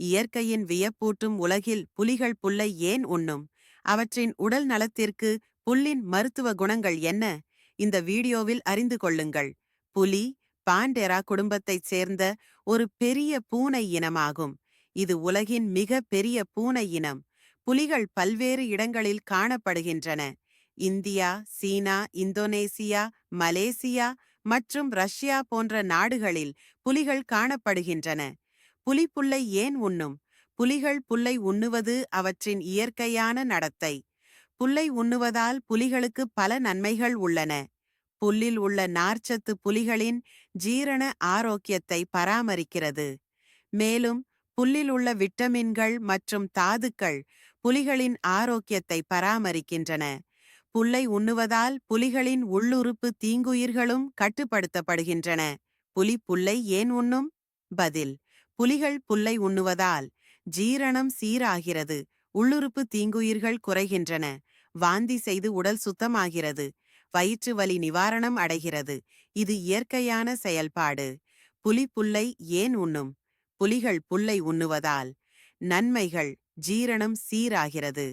இயற்கையின் வியப்பூட்டும் உலகில் புலிகள் புல்லை ஏன் உண்ணும்? அவற்றின் உடல் நலத்திற்கு புல்லின் மருத்துவ குணங்கள் என்ன? இந்த வீடியோவில் அறிந்து கொள்ளுங்கள். புலி பாண்டெரா குடும்பத்தைச் சேர்ந்த ஒரு பெரிய பூனை இனமாகும். இது உலகின் மிக பெரிய பூனை இனம். புலிகள் பல்வேறு இடங்களில் காணப்படுகின்றன. இந்தியா, சீனா, இந்தோனேசியா, மலேசியா மற்றும் ரஷ்யா போன்ற நாடுகளில் புலிகள் காணப்படுகின்றன. புலி புல்லை ஏன் உண்ணும்? புலிகள் புல்லை உண்ணுவது அவற்றின் இயற்கையான நடத்தை. புல்லை உண்ணுவதால் புலிகளுக்கு பல நன்மைகள் உள்ளன. புல்லில் உள்ள நார்ச்சத்து புலிகளின் ஜீரண ஆரோக்கியத்தை பராமரிக்கிறது. மேலும் புல்லில் உள்ள விட்டமின்கள் மற்றும் தாதுக்கள் புலிகளின் ஆரோக்கியத்தை பராமரிக்கின்றன. புல்லை உண்ணுவதால் புலிகளின் உள்ளுறுப்பு தீங்குயிர்களும் கட்டுப்படுத்தப்படுகின்றன. புலி புல்லை ஏன் உண்ணும்? பதில்: புலிகள் புல்லை உண்ணுவதால் ஜீரணம் சீராகிறது, உள்ளுறுப்பு தீங்குயிர்கள் குறைகின்றன, வாந்தி செய்து உடல் சுத்தமாகிறது, வயிற்று வலி நிவாரணம் அடைகிறது. இது இயற்கையான செயல்பாடு. புலி புல்லை ஏன் உண்ணும்? புலிகள் புல்லை உண்ணுவதால் நன்மைகள்: ஜீரணம் சீராகிறது,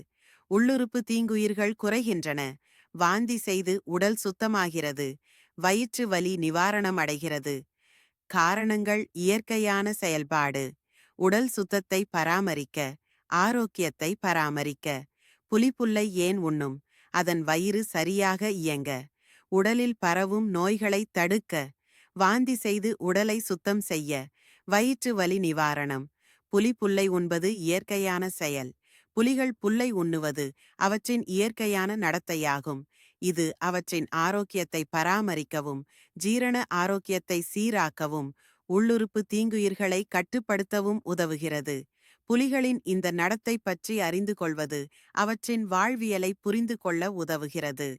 உள்ளுறுப்பு தீங்குயிர்கள் குறைகின்றன, வாந்தி செய்து உடல் சுத்தமாகிறது, வயிற்று வலி நிவாரணம் அடைகிறது. காரணங்கள்: இயற்கையான செயல்பாடு, உடல் சுத்தத்தை பராமரிக்க, ஆரோக்கியத்தை பராமரிக்க. புலி புல்லை ஏன் உண்ணும்? அதன் வயிறு சரியாக இயங்க, உடலில் பரவும் நோய்களை தடுக்க, வாந்தி செய்து உடலை சுத்தம் செய்ய, வயிற்று வலி நிவாரணம். புலி புல்லை உண்பது இயற்கையான செயல். புலிகள் புல்லை உண்ணுவது அவற்றின் இயற்கையான நடத்தையாகும். இது அவற்றின் ஆரோக்கியத்தை பராமரிக்கவும், ஜீரண ஆரோக்கியத்தை சீராக்கவும், உள்ளுறுப்பு தீங்குயிர்களை கட்டுப்படுத்தவும் உதவுகிறது. புலிகளின் இந்த நடத்தை பற்றி அறிந்து கொள்வது அவற்றின் வாழ்வியலை புரிந்து கொள்ள உதவுகிறது.